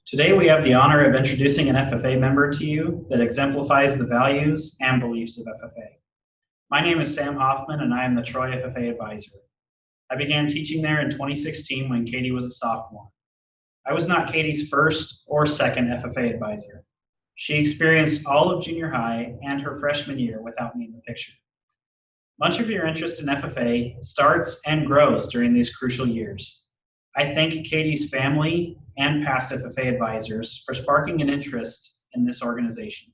Today we have the honor of introducing an FFA member to you that exemplifies the values and beliefs of FFA. My name is Sam Hoffman and I am the Troy FFA advisor. I began teaching there in 2016 when Katy was a sophomore. I was not Katy's first or second FFA advisor. She experienced all of junior high and her freshman year without me in the picture. Much of your interest in FFA starts and grows during these crucial years. I thank Katy's family and past FFA advisors for sparking an interest in this organization.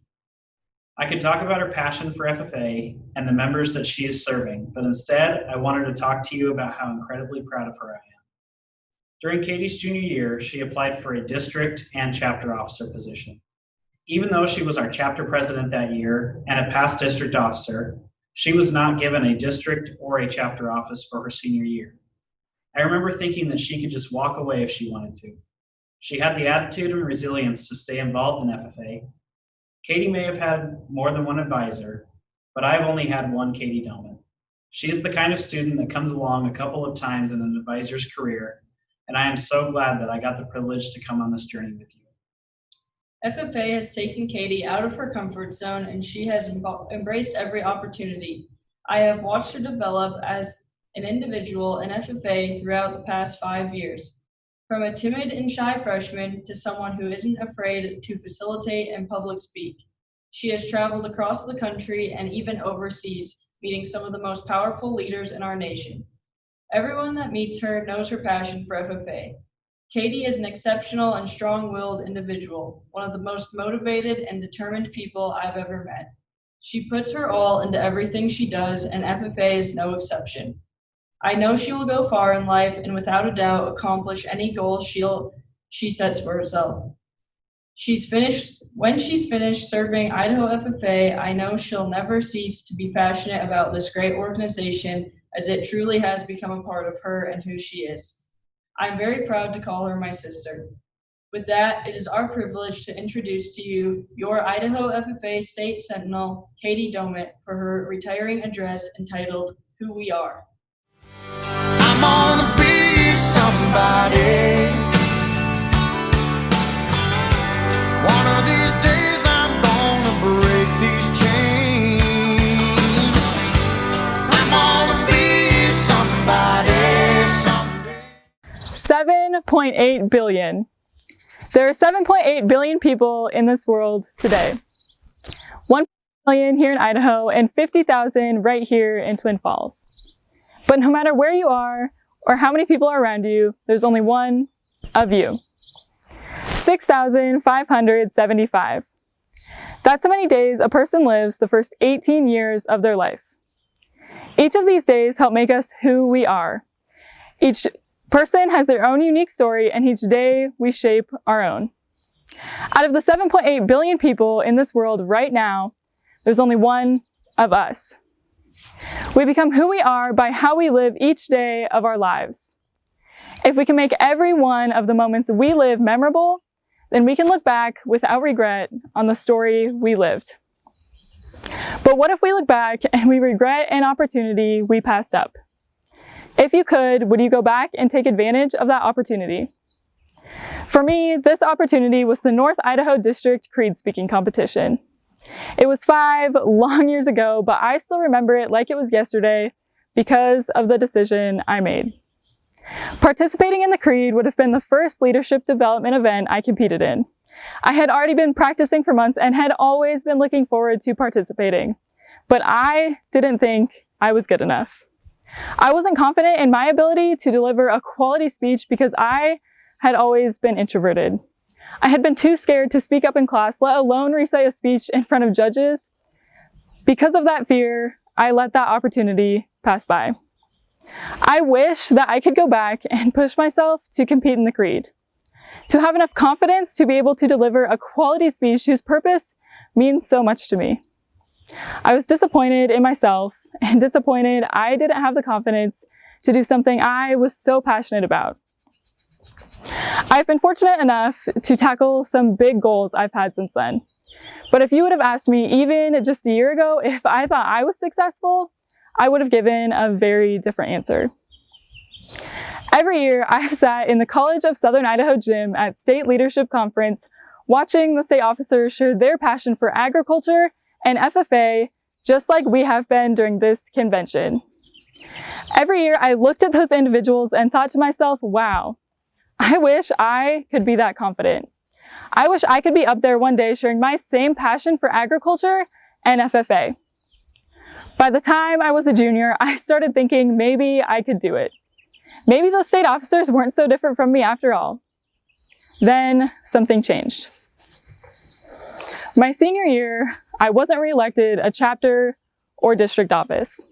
I could talk about her passion for FFA and the members that she is serving, but instead I wanted to talk to you about how incredibly proud of her I am. During Katy's junior year, she applied for a district and chapter officer position. Even though she was our chapter president that year and a past district officer, she was not given a district or a chapter office for her senior year. I remember thinking that she could just walk away if she wanted to. She had the attitude and resilience to stay involved in FFA. Katy may have had more than one advisor, but I've only had one Katy Doumit. She is the kind of student that comes along a couple of times in an advisor's career, and I am so glad that I got the privilege to come on this journey with you. FFA has taken Katy out of her comfort zone and she has embraced every opportunity. I have watched her develop as an individual in FFA throughout the past 5 years. From a timid and shy freshman to someone who isn't afraid to facilitate and public speak. She has traveled across the country and even overseas, meeting some of the most powerful leaders in our nation. Everyone that meets her knows her passion for FFA. Katy is an exceptional and strong-willed individual, one of the most motivated and determined people I've ever met. She puts her all into everything she does, and FFA is no exception. I know she will go far in life and without a doubt accomplish any goal she sets for herself. When she's finished serving Idaho FFA, I know she'll never cease to be passionate about this great organization as it truly has become a part of her and who she is. I'm very proud to call her my sister. With that, it is our privilege to introduce to you your Idaho FFA State Sentinel Katy Doumit for her retiring address entitled Who We Are. I'm gonna be somebody. One of these days I'm gonna break these chains. I'm gonna be somebody someday. 7.8 billion. There are 7.8 billion people in this world today. 1 million here in Idaho and 50,000 right here in Twin Falls. But no matter where you are or how many people are around you, there's only one of you. 6,575. That's how many days a person lives the first 18 years of their life. Each of these days help make us who we are. Each person has their own unique story, and each day we shape our own. Out of the 7.8 billion people in this world right now, there's only one of us. We become who we are by how we live each day of our lives. If we can make every one of the moments we live memorable, then we can look back without regret on the story we lived. But what if we look back and we regret an opportunity we passed up? If you could, would you go back and take advantage of that opportunity? For me, this opportunity was the North Idaho District Creed Speaking Competition. It was 5 long years ago, but I still remember it like it was yesterday because of the decision I made. Participating in the Creed would have been the first leadership development event I competed in. I had already been practicing for months and had always been looking forward to participating, but I didn't think I was good enough. I wasn't confident in my ability to deliver a quality speech because I had always been introverted. I had been too scared to speak up in class, let alone recite a speech in front of judges. Because of that fear, I let that opportunity pass by. I wish that I could go back and push myself to compete in the Creed, to have enough confidence to be able to deliver a quality speech whose purpose means so much to me. I was disappointed in myself and disappointed I didn't have the confidence to do something I was so passionate about. I've been fortunate enough to tackle some big goals I've had since then. But if you would have asked me even just a year ago if I thought I was successful, I would have given a very different answer. Every year, I've sat in the College of Southern Idaho gym at State Leadership Conference, watching the state officers share their passion for agriculture and FFA, just like we have been during this convention. Every year, I looked at those individuals and thought to myself, wow, I wish I could be that confident. I wish I could be up there one day sharing my same passion for agriculture and FFA. By the time I was a junior, I started thinking maybe I could do it. Maybe those state officers weren't so different from me after all. Then something changed. My senior year, I wasn't reelected a chapter or district office.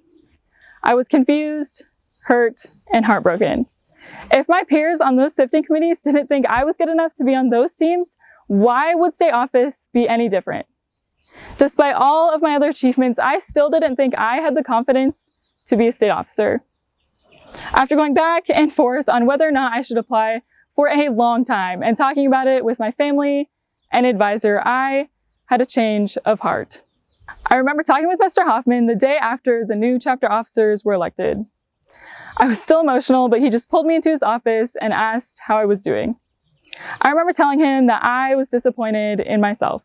I was confused, hurt, and heartbroken. If my peers on those sifting committees didn't think I was good enough to be on those teams, why would state office be any different? Despite all of my other achievements, I still didn't think I had the confidence to be a state officer. After going back and forth on whether or not I should apply for a long time and talking about it with my family and advisor, I had a change of heart. I remember talking with Mr. Hoffman the day after the new chapter officers were elected. I was still emotional, but he just pulled me into his office and asked how I was doing. I remember telling him that I was disappointed in myself.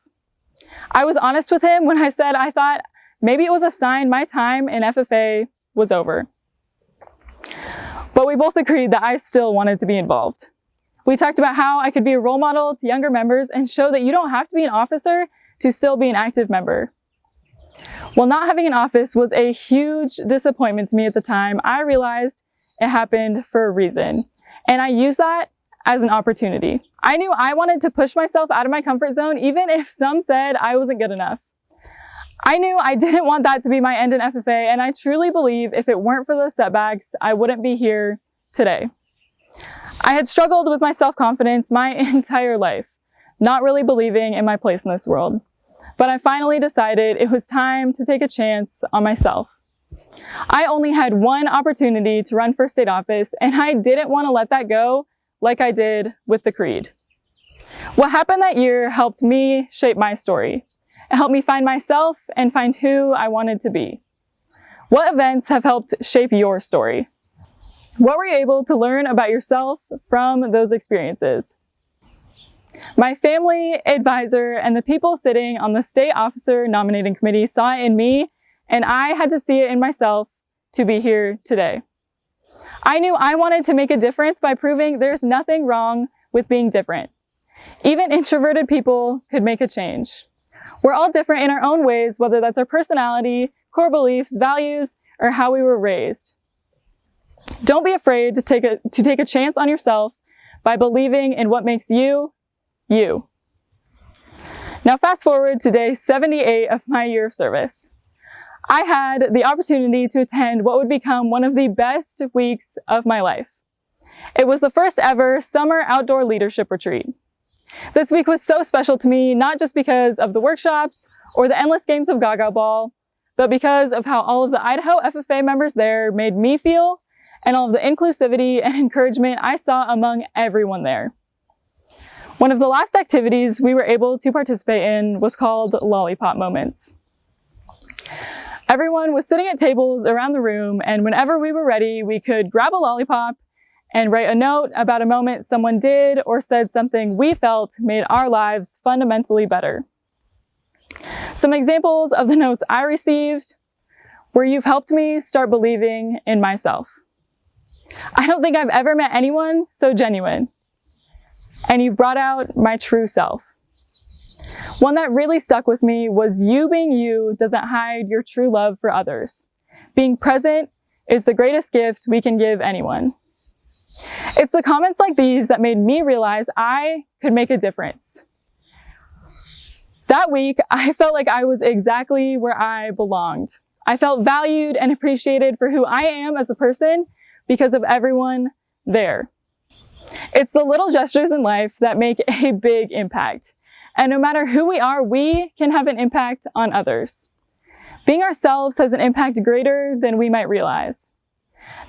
I was honest with him when I said I thought maybe it was a sign my time in FFA was over. But we both agreed that I still wanted to be involved. We talked about how I could be a role model to younger members and show that you don't have to be an officer to still be an active member. While not having an office was a huge disappointment to me at the time, I realized it happened for a reason, and I used that as an opportunity. I knew I wanted to push myself out of my comfort zone, even if some said I wasn't good enough. I knew I didn't want that to be my end in FFA, and I truly believe if it weren't for those setbacks, I wouldn't be here today. I had struggled with my self-confidence my entire life, not really believing in my place in this world. But I finally decided it was time to take a chance on myself. I only had one opportunity to run for state office, and I didn't want to let that go like I did with the Creed. What happened that year helped me shape my story. It helped me find myself and find who I wanted to be. What events have helped shape your story? What were you able to learn about yourself from those experiences? My family, advisor, and the people sitting on the state officer nominating committee saw it in me, and I had to see it in myself to be here today. I knew I wanted to make a difference by proving there's nothing wrong with being different. Even introverted people could make a change. We're all different in our own ways, whether that's our personality, core beliefs, values, or how we were raised. Don't be afraid to take a chance on yourself by believing in what makes you, you. Now fast forward to day 78 of my year of service. I had the opportunity to attend what would become one of the best weeks of my life. It was the first ever summer outdoor leadership retreat. This week was so special to me, not just because of the workshops or the endless games of Gaga Ball, but because of how all of the Idaho FFA members there made me feel and all of the inclusivity and encouragement I saw among everyone there. One of the last activities we were able to participate in was called Lollipop Moments. Everyone was sitting at tables around the room, and whenever we were ready, we could grab a lollipop and write a note about a moment someone did or said something we felt made our lives fundamentally better. Some examples of the notes I received were, "You've helped me start believing in myself." "I don't think I've ever met anyone so genuine." "And you've brought out my true self." One that really stuck with me was, "You being you doesn't hide your true love for others. Being present is the greatest gift we can give anyone." It's the comments like these that made me realize I could make a difference. That week, I felt like I was exactly where I belonged. I felt valued and appreciated for who I am as a person because of everyone there. It's the little gestures in life that make a big impact. And no matter who we are, we can have an impact on others. Being ourselves has an impact greater than we might realize.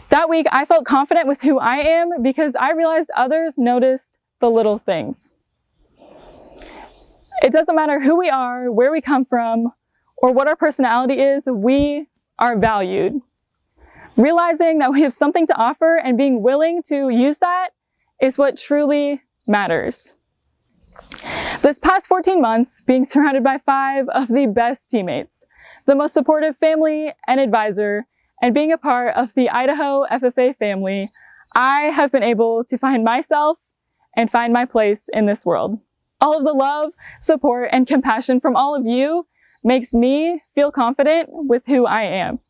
That week, I felt confident with who I am because I realized others noticed the little things. It doesn't matter who we are, where we come from, or what our personality is, we are valued. Realizing that we have something to offer and being willing to use that is what truly matters. This past 14 months, being surrounded by 5 of the best teammates, the most supportive family and advisor, and being a part of the Idaho FFA family, I have been able to find myself and find my place in this world. All of the love, support, and compassion from all of you makes me feel confident with who I am.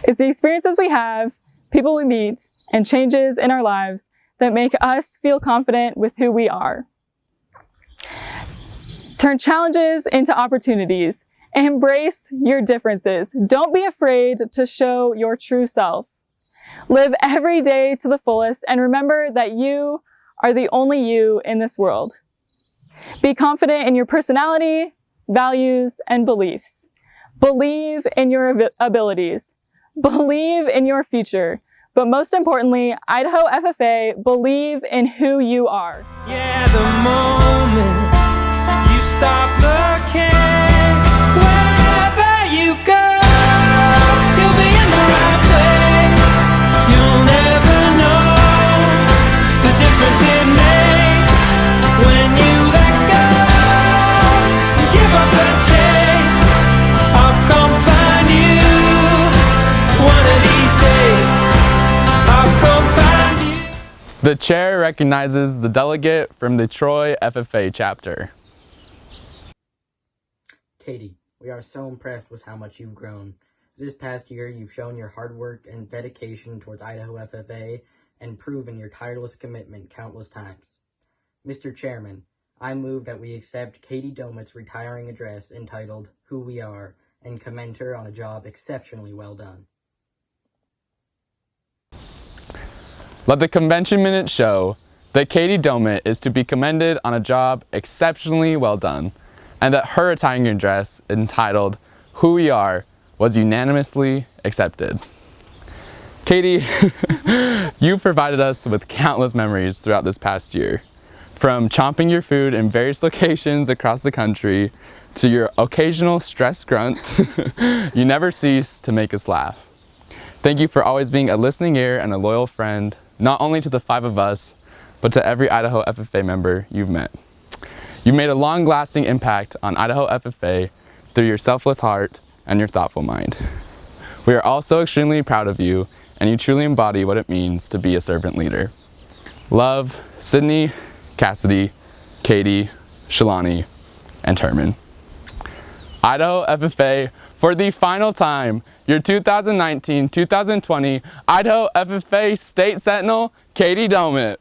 It's the experiences we have, people we meet, and changes in our lives that make us feel confident with who we are. Turn challenges into opportunities. Embrace your differences. Don't be afraid to show your true self. Live every day to the fullest and remember that you are the only you in this world. Be confident in your personality, values, and beliefs. Believe in your abilities. Believe in your future. But most importantly, Idaho FFA, believe in who you are. Yeah, the moment you stop looking, wherever you go, you'll be in the right place. You'll never know the difference it makes when you let go and give up the chase. I'll come find you one of these days. I'll come find you. The chair recognizes the delegate from the Troy FFA chapter. Katy, we are so impressed with how much you've grown. This past year, you've shown your hard work and dedication towards Idaho FFA and proven your tireless commitment countless times. Mr. Chairman, I move that we accept Katy Doumit's retiring address entitled Who We Are and commend her on a job exceptionally well done. Let the convention minutes show that Katy Doumit is to be commended on a job exceptionally well done, and that her retiring address entitled Who We Are was unanimously accepted. Katy, you provided us with countless memories throughout this past year. From chomping your food in various locations across the country to your occasional stress grunts, you never cease to make us laugh. Thank you for always being a listening ear and a loyal friend, not only to the 5 of us, but to every Idaho FFA member you've met. You made a long-lasting impact on Idaho FFA through your selfless heart and your thoughtful mind. We are also extremely proud of you, and you truly embody what it means to be a servant leader. Love, Sydney, Cassidy, Katy, Shalani, and Herman. Idaho FFA, for the final time, your 2019-2020 Idaho FFA State Sentinel Katy Doumit.